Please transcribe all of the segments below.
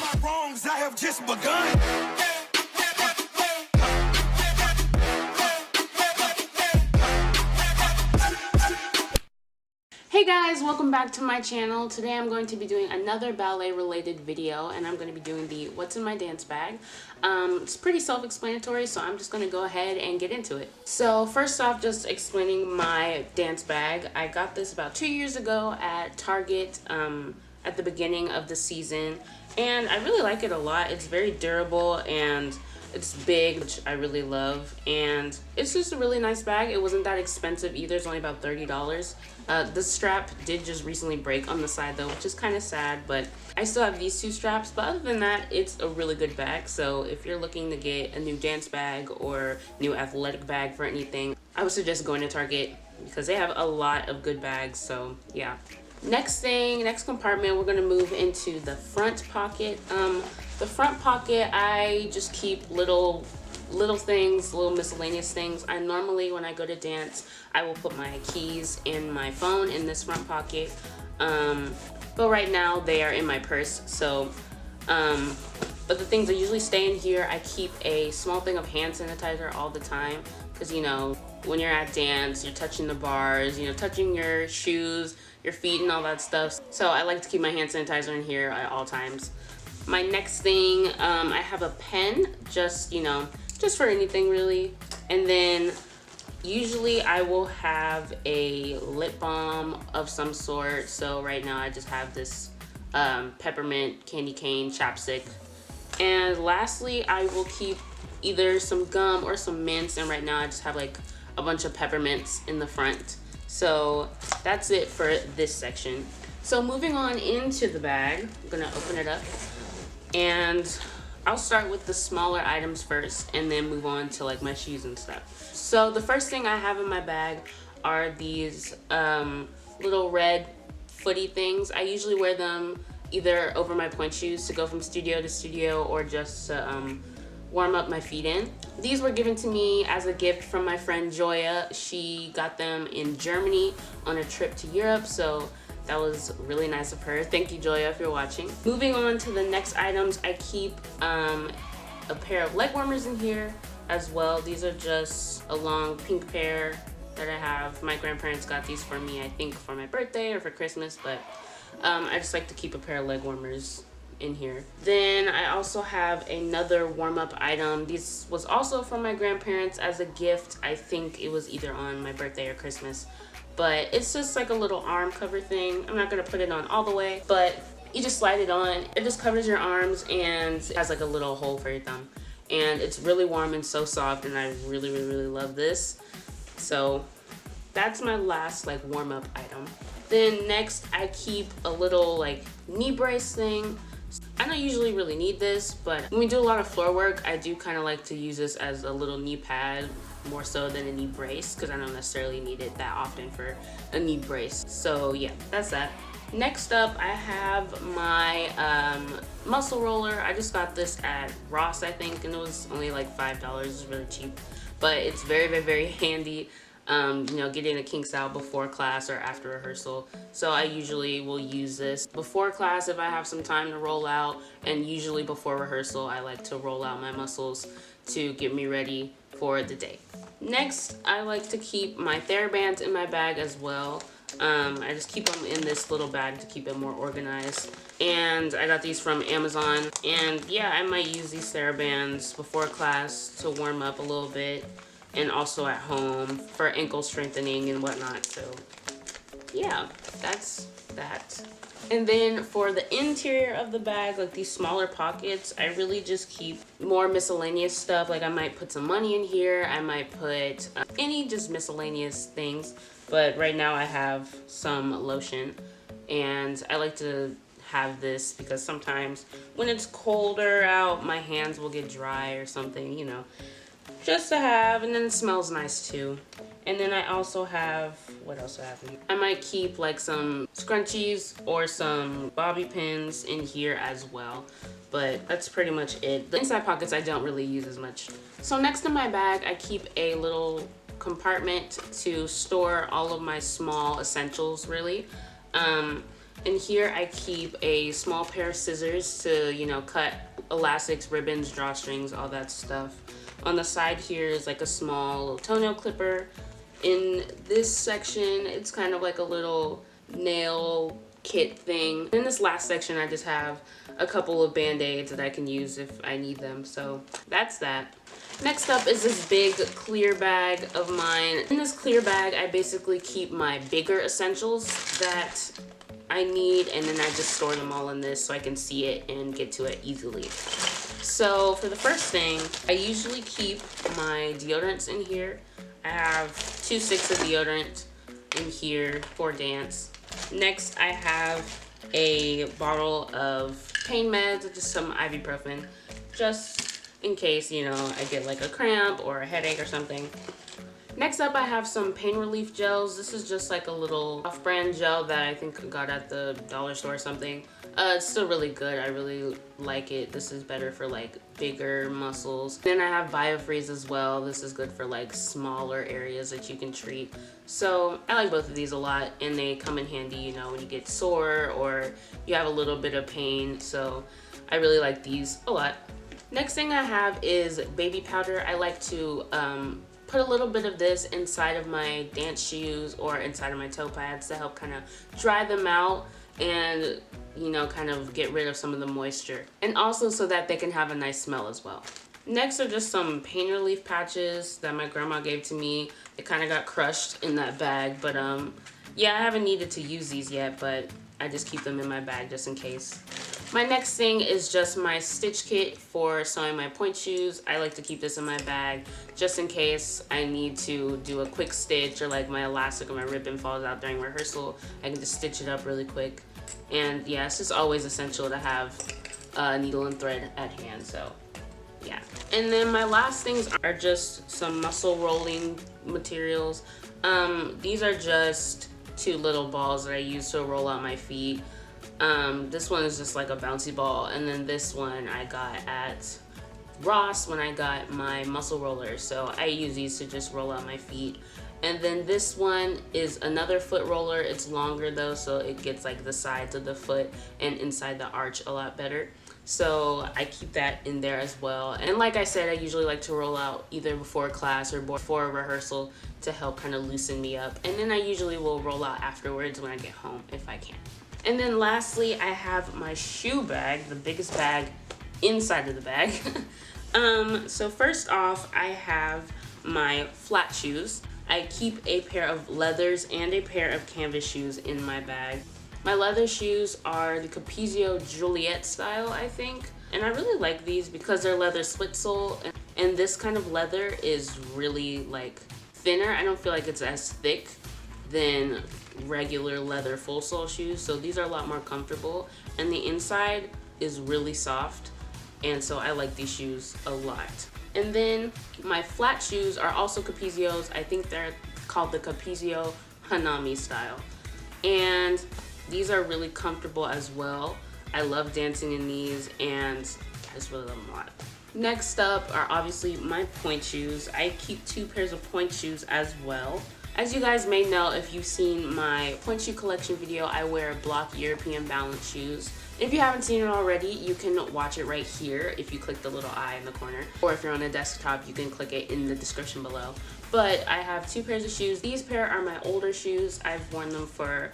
my wrongs, I have just begun. Hey guys, welcome back to my channel. Today I'm going to be doing another ballet related video, and I'm going to be doing the what's in my dance bag. It's pretty self-explanatory, so I'm just going to go ahead and get into it. So first off, just explaining my dance bag. I got this about 2 years ago at Target at the beginning of the season, and I really like it a lot. It's very durable and it's big, which I really love, and it's just a really nice bag. It wasn't that expensive either. It's only about $30. The strap did just recently break on the side though, which is kind of sad, but I still have these two straps. But other than that, it's a really good bag. So if you're looking to get a new dance bag or new athletic bag for anything, I would suggest going to Target because they have a lot of good bags. So yeah. Next compartment, we're gonna move into the front pocket. The front pocket, I just keep little things, little miscellaneous things. I normally, when I go to dance, I will put my keys and my phone in this front pocket. But right now they are in my purse. So, but the things that usually stay in here, I keep a small thing of hand sanitizer all the time. Cause you know, when you're at dance, you're touching the bars, you know, touching your shoes, your feet and all that stuff. So I like to keep my hand sanitizer in here at all times. My next thing, I have a pen, just, you know, just for anything really. And then usually I will have a lip balm of some sort. So right now I just have this peppermint candy cane chapstick. And lastly, I will keep either some gum or some mints. And right now I just have like a bunch of peppermints in the front. So that's it for this section. So moving on into the bag, I'm gonna open it up. And I'll start with the smaller items first and then move on to like my shoes and stuff. So the first thing I have in my bag are these little red footy things. I usually wear them either over my pointe shoes to go from studio to studio or just to warm up my feet in. These were given to me as a gift from my friend Joya. She got them in Germany on a trip to Europe, so that was really nice of her. Thank you, Joya, if you're watching. Moving on to the next items, I keep a pair of leg warmers in here as well. These are just a long pink pair that I have. My grandparents got these for me, I think for my birthday or for Christmas, but I just like to keep a pair of leg warmers in here. Then I also have another warm-up item. This was also from my grandparents as a gift. I think it was either on my birthday or Christmas. But it's just like a little arm cover thing. I'm not gonna put it on all the way, but you just slide it on. It just covers your arms and it has like a little hole for your thumb. And it's really warm and so soft, and I really love this. So that's my last like warm-up item. Then next I keep a little like knee brace thing. I don't usually really need this, but when we do a lot of floor work, I do kind of like to use this as a little knee pad more so than a knee brace, because I don't necessarily need it that often for a knee brace. So yeah, that's that. Next up, I have my muscle roller. I just got this at Ross, I think, and it was only like $5. It's really cheap, but it's very handy. You know, getting the kinks out before class or after rehearsal. So I usually will use this before class if I have some time to roll out, and usually before rehearsal I like to roll out my muscles to get me ready for the day. Next, I like to keep my TheraBands in my bag as well. I just keep them in this little bag to keep it more organized. And I got these from Amazon. And yeah, I might use these TheraBands before class to warm up a little bit, and also at home for ankle strengthening and whatnot. So yeah, that's that. And then for the interior of the bag, like these smaller pockets, I really just keep more miscellaneous stuff. Like I might put some money in here, I might put any just miscellaneous things. But right now I have some lotion, and I like to have this because sometimes when it's colder out, my hands will get dry or something, you know, just to have. And then it smells nice too. And then I also have, what else do I have in here? I might keep like some scrunchies or some bobby pins in here as well. But that's pretty much it. The inside pockets I don't really use as much. So next in my bag, I keep a little compartment to store all of my small essentials, really. In here I keep a small pair of scissors to, you know, cut elastics, ribbons, drawstrings, all that stuff. On the side here is like a small toenail clipper. In this section, it's kind of like a little nail kit thing. In this last section, I just have a couple of band-aids that I can use if I need them. So that's that. Next up is this big clear bag of mine. In this clear bag, I basically keep my bigger essentials that I need, and then I just store them all in this so I can see it and get to it easily. So for the first thing, I usually keep my deodorants in here. I have 2 sticks of deodorant in here for dance. Next, I have a bottle of pain meds, just some ibuprofen, just in case, you know, I get like a cramp or a headache or something. Next up, I have some pain relief gels. This is just like a little off-brand gel that I think I got at the dollar store or something. It's still really good. I really like it. This is better for like bigger muscles. Then I have BioFreeze as well. This is good for like smaller areas that you can treat. So I like both of these a lot, and they come in handy, you know, when you get sore or you have a little bit of pain. So I really like these a lot. Next thing I have is baby powder. I like to put a little bit of this inside of my dance shoes or inside of my toe pads to help kind of dry them out and, you know, kind of get rid of some of the moisture, and also so that they can have a nice smell as well. Next are just some pain relief patches that my grandma gave to me. It kind of got crushed in that bag, but yeah, I haven't needed to use these yet, but I just keep them in my bag just in case. My next thing is just my stitch kit for sewing my point shoes. I like to keep this in my bag just in case I need to do a quick stitch, or like my elastic or my ribbon falls out during rehearsal. I can just stitch it up really quick. And yeah, it's just always essential to have needle and thread at hand, so yeah. And then my last things are just some muscle rolling materials. These are just 2 little balls that I use to roll out my feet. This one is just like a bouncy ball, and then this one I got at Ross when I got my muscle roller, so I use these to just roll out my feet. And then this one is another foot roller. It's longer though, so it gets like the sides of the foot and inside the arch a lot better. So I keep that in there as well. And like I said, I usually like to roll out either before class or before a rehearsal to help kind of loosen me up. And then I usually will roll out afterwards when I get home if I can. And then lastly, I have my shoe bag, the biggest bag inside of the bag. So first off, I have my flat shoes. I keep a pair of leathers and a pair of canvas shoes in my bag. My leather shoes are the Capezio Juliet style, I think. And I really like these because they're leather split sole. And this kind of leather is really like thinner. I don't feel like it's as thick than regular leather full sole shoes. So these are a lot more comfortable. And the inside is really soft. And so I like these shoes a lot. And then my flat shoes are also Capezios. I think they're called the Capezio Hanami style. And these are really comfortable as well. I love dancing in these, and I just really love them a lot. Next up are obviously my point shoes. I keep 2 pairs of point shoes as well. As you guys may know, if you've seen my point shoe collection video, I wear block European balance shoes. If you haven't seen it already, you can watch it right here if you click the little eye in the corner. Or if you're on a desktop, you can click it in the description below. But I have 2 pairs of shoes. These pair are my older shoes. I've worn them for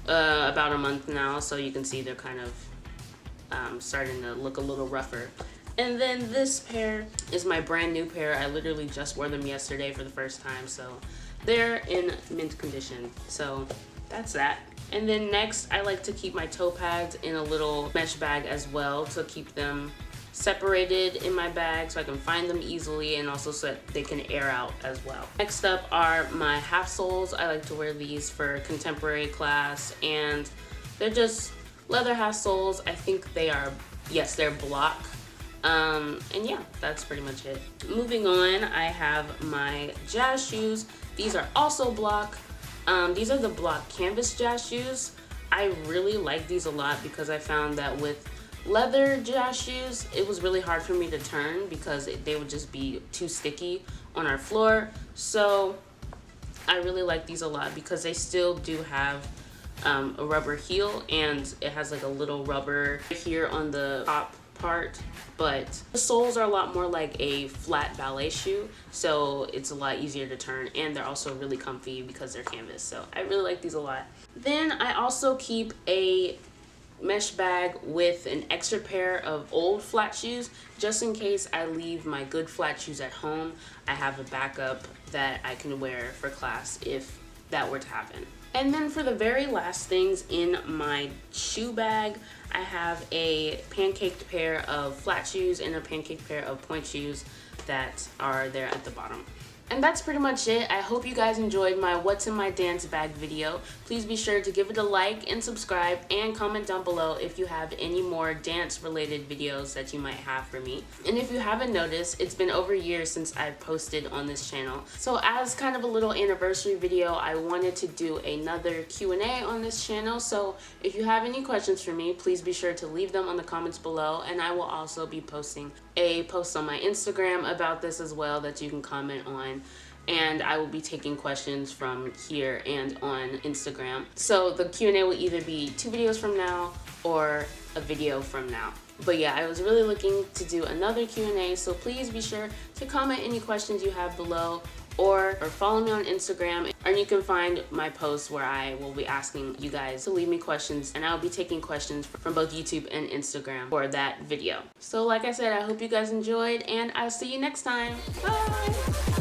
about a month now, so you can see they're kind of starting to look a little rougher. And then this pair is my brand new pair. I literally just wore them yesterday for the first time, so they're in mint condition. So that's that. And then next, I like to keep my toe pads in a little mesh bag as well to keep them separated in my bag so I can find them easily, and also so that they can air out as well. Next up are my half soles. I like to wear these for contemporary class, and they're just leather half soles. I think they are, yes, they're block. And yeah, that's pretty much it. Moving on, I have my jazz shoes. These are also block. These are the block canvas jazz shoes. I really like these a lot because I found that with leather jazz shoes, it was really hard for me to turn because they would just be too sticky on our floor. So I really like these a lot because they still do have a rubber heel, and it has like a little rubber here on the top part, but the soles are a lot more like a flat ballet shoe, so it's a lot easier to turn, and they're also really comfy because they're canvas. So I really like these a lot. Then I also keep a mesh bag with an extra pair of old flat shoes, just in case I leave my good flat shoes at home. I have a backup that I can wear for class if that were to happen. And then for the very last things in my shoe bag, I have a pancaked pair of flat shoes and a pancaked pair of point shoes that are there at the bottom. And that's pretty much it. I hope you guys enjoyed my What's in My Dance Bag video. Please be sure to give it a like and subscribe, and comment down below if you have any more dance related videos that you might have for me. And if you haven't noticed, it's been over a year since I've posted on this channel. So as kind of a little anniversary video, I wanted to do another Q&A on this channel. So if you have any questions for me, please be sure to leave them on the comments below, and I will also be posting a post on my Instagram about this as well that you can comment on, and I will be taking questions from here and on Instagram. So the Q&A will either be 2 videos from now or a video from now. But yeah, I was really looking to do another Q&A, so please be sure to comment any questions you have below, or follow me on Instagram, and you can find my posts where I will be asking you guys to leave me questions, and I'll be taking questions from both YouTube and Instagram for that video. So like I said, I hope you guys enjoyed, and I'll see you next time. Bye!